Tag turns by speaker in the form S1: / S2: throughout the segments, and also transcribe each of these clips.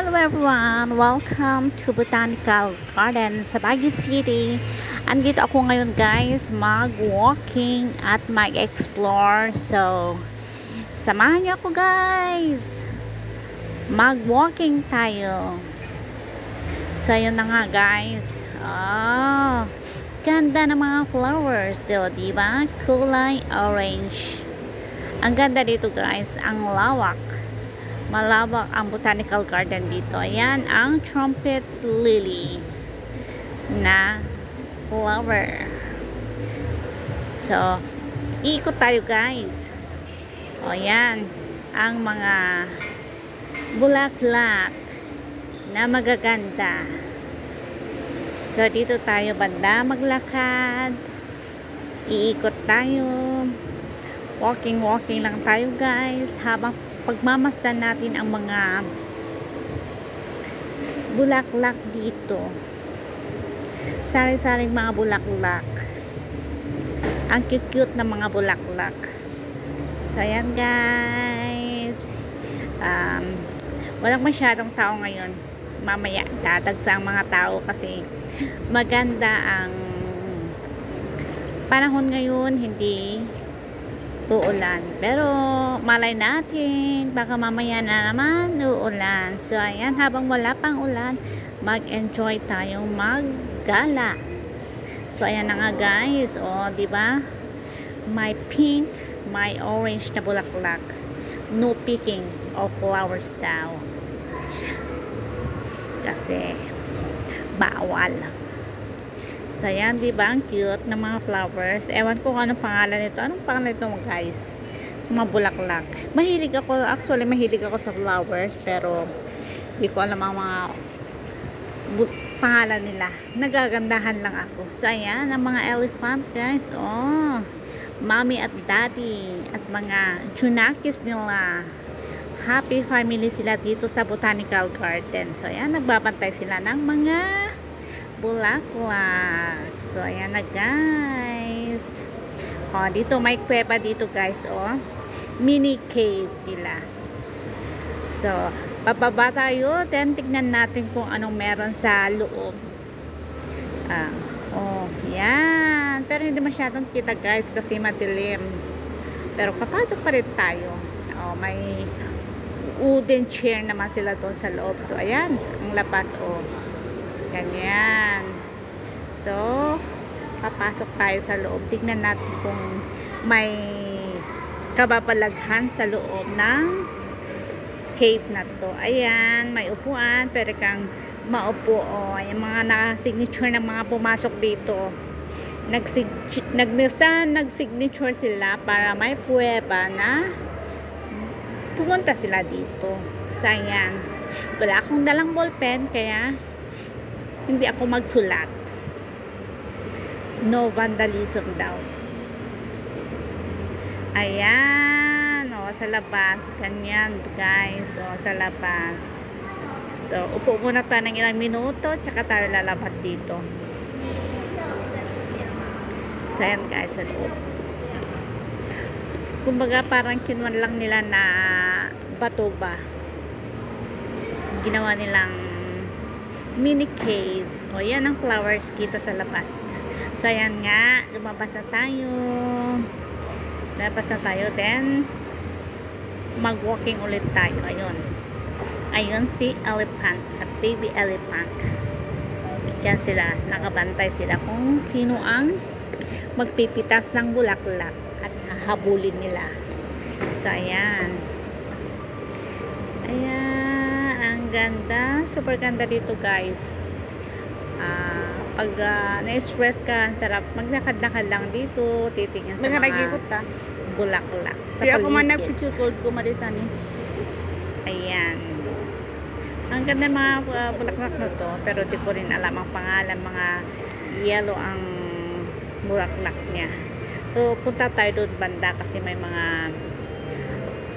S1: Hello everyone! Welcome to Botanical Garden sa Baguio City. Andito ako ngayon guys, mag-walking at mag-explore. So, samahan niyo ako guys. Mag-walking tayo. So, yun na nga guys. Ganda ng mga flowers do, diba? Kulay orange. Ang ganda dito guys, ang lawak. Malawak ang botanical garden dito. Ayan ang trumpet lily na flower. So, ikot tayo guys. O yan, ang mga bulaklak na magaganda. So, dito tayo banda maglakad. Iikot tayo. Walking lang tayo guys. Habang pagmamasdan natin ang mga bulaklak dito. Sari-saring mga bulaklak. Ang cute-cute na mga bulaklak. So, ayan guys. Walang masyadong tao ngayon. Mamaya, dadagsa ang mga tao kasi maganda ang panahon ngayon, hindi uulan. Pero malay natin, baka mamaya na naman uulan. So ayan, habang wala pang ulan, mag-enjoy tayong maggala. So ayan na nga guys, di ba? May pink, may orange na bulaklak. No picking of flowers daw. Kasi bawal. So, ayan, diba? Ang cute ng mga flowers. Ewan ko kung anong pangalan nito. Anong pangalan nito guys? Mga bulaklak. Mahilig ako sa flowers. Pero, hindi ko alam ang mga pangalan nila. Nagagandahan lang ako. So, ayan, ang mga elephant guys. Mommy at daddy. At mga junakis nila. Happy family sila dito sa botanical garden. So, ayan, nagbabantay sila ng mga bulaklak. So, ayan na guys. Dito may kuweba dito guys. Mini cave nila. So, bababa tayo. Then, tignan natin kung anong meron sa loob. Yan. Pero hindi masyadong kita guys kasi madilim. Pero papasok pa rin tayo. May wooden chair naman sila doon sa loob. So, ayan. Ang labas, ganyan. So, papasok tayo sa loob. Tignan natin kung may kababalaghan sa loob ng cave na to. Ayan, may upuan. Pwede kang maupo. Yung mga naka-signature ng mga pumasok dito. Nag-signature sila para may puweba na pumunta sila dito. So, ayan. Wala akong dalang ballpen, kaya hindi ako magsulat. No vandalism daw. Ayan. Sa labas. Ganyan guys. Sa labas. So, upo muna tayo ng ilang minuto. Tsaka tayo lalabas dito. So, ayan guys. Sa loob. Kumbaga parang kinuha lang nila na bato ba. Ginawa nilang mini cave. Yan ang flowers kita sa labas. So, ayan nga. Lumabas na tayo. Then, mag-walking ulit tayo. Ayun si elephant at baby elephant. Diyan sila. Nakabantay sila kung sino ang magpipitas ng bulaklak at hahabulin nila. So, ayan. Ang ganda. Super ganda dito guys. Pag na-stress ka, ang sarap maglakad-lakad lang dito, titingin sa mga bulaklak sa paligid. Kaya ako man nagpichukod ko maritani. Ayan. Ang ganda mga bulaklak na to, pero di ko rin alam ang pangalan. Mga yellow ang bulaklak niya. So, punta tayo doon banda kasi may mga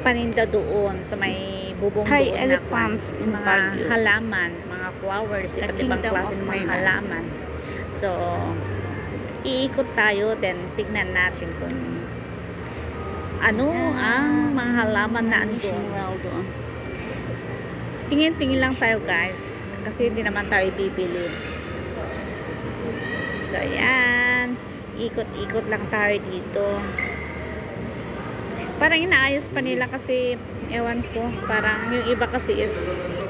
S1: paninda doon. So, may bubong
S2: Thai
S1: doon
S2: elephants
S1: na mga halaman, mga flowers, iba't ibang klase ng mga halaman. So, iikot tayo, then tignan natin kung ano ang mga halaman na andun. tingin-tingin lang tayo guys. Kasi hindi naman tayo bibili. So, ayan. Ikot-ikot lang tayo dito. Parang inaayos pa nila kasi, ewan ko, parang yung iba kasi is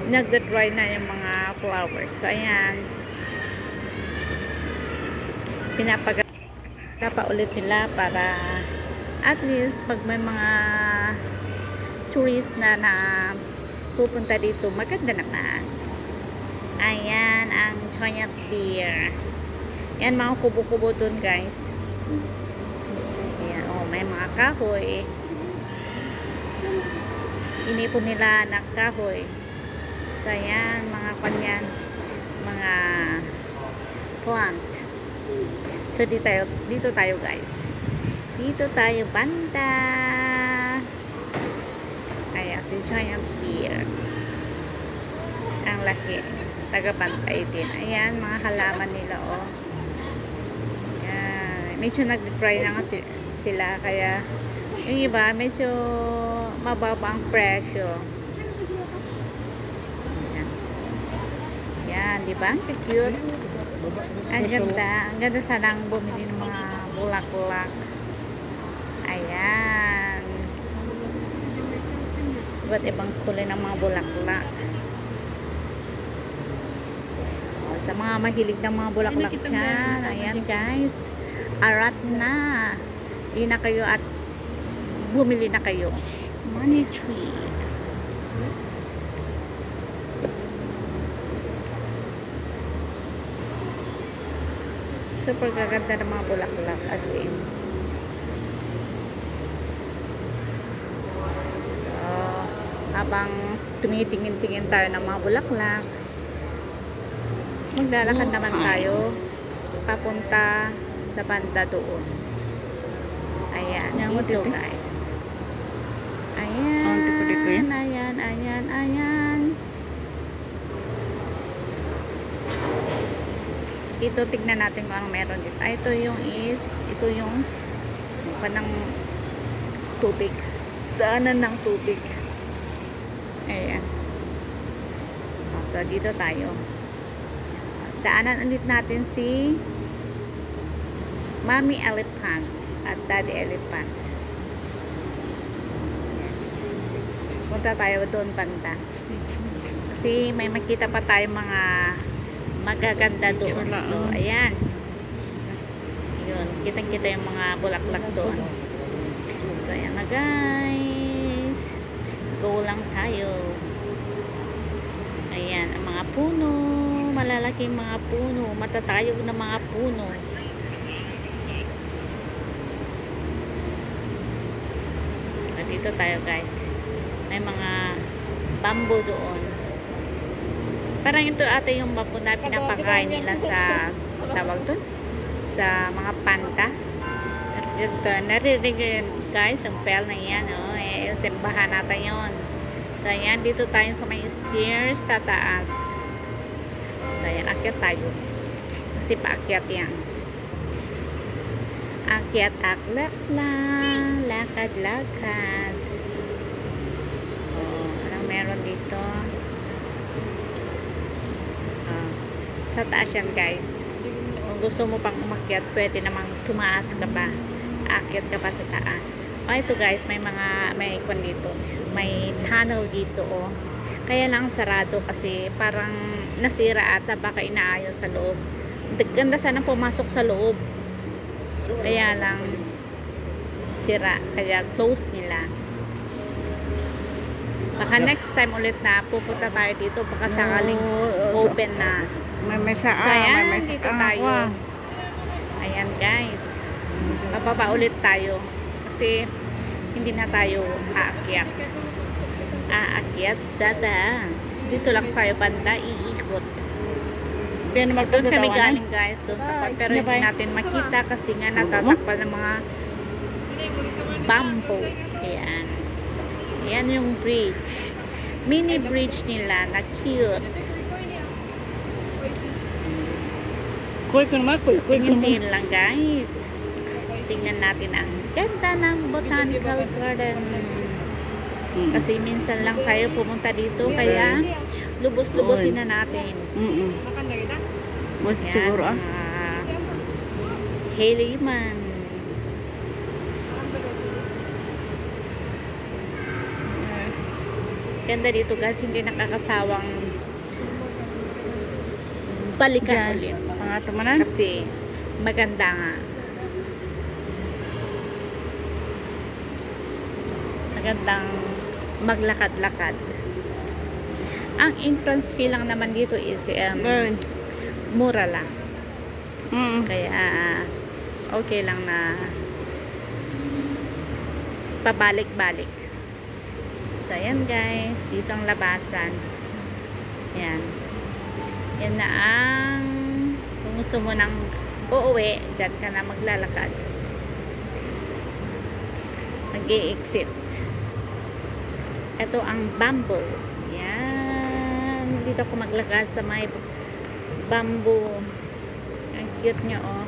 S1: nag-dry na yung mga flowers. So, ayan. Pinapaganda ulit nila para at least pag may mga tourist na pupunta dito, maganda naman. Ayan, ang giant beer. Yan, mga kubo-kubo dun, guys. Ayan, oh, may mga kahoy. Inipon nila ng kahoy. So, ayan, mga kanyan, mga plant. So, dito tayo, guys. Dito tayo, banda. Ayan, si giant beer. Ang laki. Taga-pantay din. Ayan, mga halaman nila, oh. Medyo nag-dry na nga sila kaya yung iba medyo mababa ang presyo. Yan, di ba? Ang cute. Ang ganda sanang bumili ng mga bulaklak. Ayan. Iba't ibang kulay ng mga bulaklak. Sa mga mahilig ng mga bulaklak dyan, ayan guys, arat na. Hindi na kayo at bumili na kayo. Money tree. Super gaganda ng mga bulaklak as in. So, habang tumitingin-tingin tayo ng mga bulaklak, maglalakad naman tayo papunta sa banda doon. Ayan, dito guys. Ayan, ayan. Ito, tignan natin kung anong meron dito. Ito yung panang tubig. Daanan ng tubig. Ayan. So, dito tayo. Daanan ulit natin si Mommy Elephant at Daddy Elephant. Punta tayo doon banda. Kasi may makita pa tayo mga magaganda doon. So, ayan. Yun. Kitang-kita yung mga bulaklak doon. So, ayan na guys. Go lang tayo. Ayan. Ang mga puno. Malalaking mga puno. Matatayog na mga puno. At dito tayo guys. May mga bamboo doon. Parang ito ata yung bamboo na pinapakain nila sa tawag doon sa mga panda. Ito, naririnig yun guys, ang bell na yan, oh, simbahan natin yun. So ayan, dito tayo sa may stairs tataas. So ayan, akyat tayo kasi paakyat yan. Akyat aklak lang, lakad-lakad. Oh, anong meron dito? Sa taas yan guys. Kung gusto mo pang umakyat, pwede namang tumaas ka pa, aakyat ka pa sa taas. Ito guys, may ikon dito, may tunnel dito, oh. Kaya lang sarado kasi parang nasira ata, baka inaayos sa loob. Ganda sana pumasok sa loob, kaya lang sira, kaya close nila. Baka next time ulit na pupunta tayo dito, baka sakaling open na. So ayan, dito tayo. Ayan guys, mababa ulit tayo kasi hindi na tayo aakyat sa taas. Dito lang tayo banda, iikot. Doon kami galing guys, doon sa part, pero hindi natin makita kasi nga natatakpan ng mga bamboo. Ayan. Ayan yung bridge, mini bridge nila na cute. Tingnan lang guys. Tingnan natin ang ganda ng botanical garden. Kasi minsan lang tayo pumunta dito, kaya lubos-lubosin na natin.
S2: What siguro
S1: Haliman. Ganda dito guys, hindi nakakasawang balikan ulit.
S2: Pangatumanan?
S1: Kasi maganda nga. Magandang maglakad-lakad. Ang entrance fee lang naman dito is mura lang. Kaya okay lang na pabalik-balik. So ayan guys, dito ang labasan. Yan. Yan na ang kung gusto mo nang uuwi, dyan ka na maglalakad. Mag-i-exit. Ito ang bamboo. Yan. Dito ako maglakad sa may bamboo. Ang cute niya oh.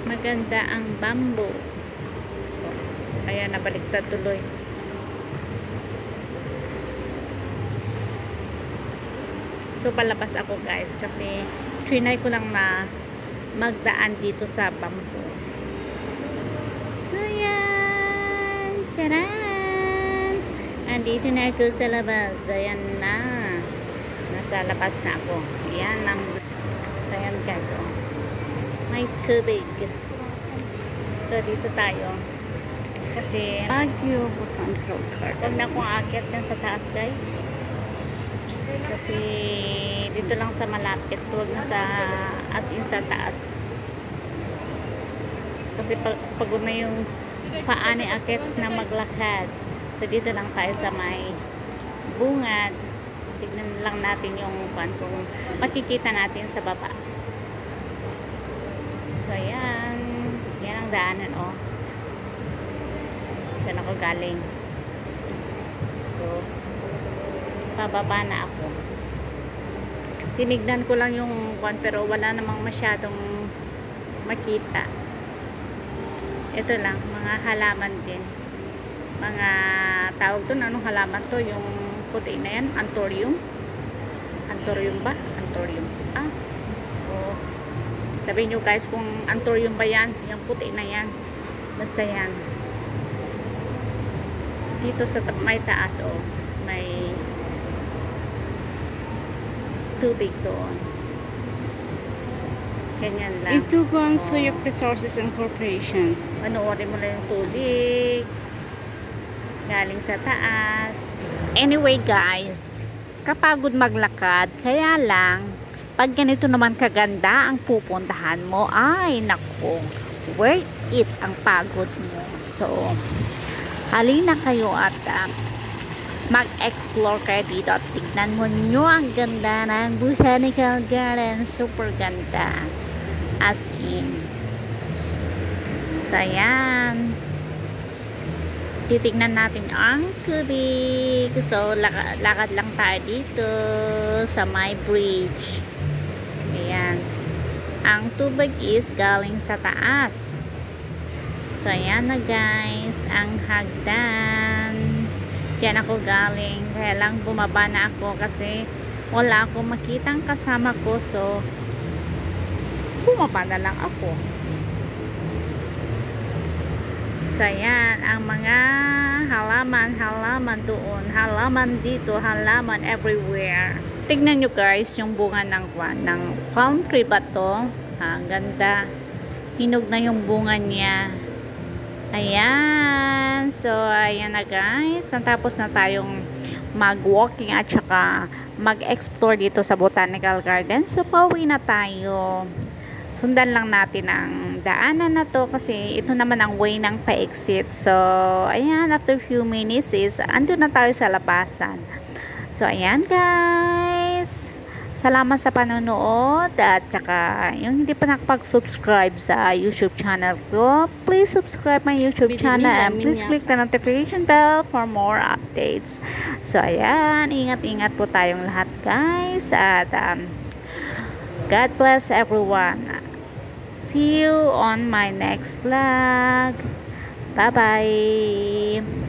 S1: Maganda ang bamboo. Kaya nabaliktad tuloy. So palabas ako guys kasi trinay ko lang na magdaan dito sa bamboo. So yan. Charan! Andito na ako sa labas. Ayan na. Nasa labas na ako. Ayan ang ayan guys oh. May tubig. So dito tayo. Kasi
S2: Baguio Botanical Garden.
S1: huwag na akong aakyat yan sa taas guys. Kasi dito lang sa malapit. Huwag na sa as in sa taas. Kasi pagod na yung paa ni Akets na maglakad. So dito lang tayo sa may bungad. Tignan lang natin yung kung makikita natin sa baba. So ayan. Yan ang daanan oh. Diyan ako galing. So pababa na ako. Tinignan ko lang yung kwan pero wala namang masyadong makita. Ito lang, mga halaman din. Mga tawag to, anong halaman to? Yung puti na yan, anthurium. Anthurium ba? Anthurium. Ah. Oh. Sabihin nyo guys kung anthurium ba yan, yung puti na yan. Basta yan. Dito sa may taas oh, may tubig doon. Ganyan lang.
S2: Ito ang Suyok Resources Incorporation.
S1: Panoorin mo lang yung tubig galing sa taas. Anyway guys, kapagod maglakad, kaya lang pag ganito naman kaganda ang pupuntahan mo, ay nako, worth it ang pagod mo. So halina kayo at mag-explore kayo dito at tignan mo nyo ang ganda ng Botanical Garden. Super ganda as in. So ayan, titignan natin ang tubig. So lakad lang tayo dito sa my bridge. Ayan, ang tubig is galing sa taas. So ayan na guys, ang hagdan. Diyan ako galing, kaya lang bumaba na ako kasi wala akong makitang kasama ko, so bumaba na lang ako. So ayan, ang mga halaman doon, halaman dito, halaman everywhere. Tignan nyo guys yung bunga ng palm tree ba to? Ang ganda, hinog na yung bunga niya. Ayan, so ayan na guys, natapos na tayong mag-walking at saka mag-explore dito sa Botanical Garden. So pauwi na tayo. Sundan lang natin ang daanan na to kasi ito naman ang way ng pa-exit. So ayan, after few minutes is andun na tayo sa labasan. So ayan guys, salamat sa panonood at saka yung hindi pa nakapag-subscribe sa YouTube channel ko, please subscribe my YouTube channel and please click the notification bell for more updates. So ayan, ingat-ingat po tayong lahat guys at God bless everyone. See you on my next vlog. Bye bye.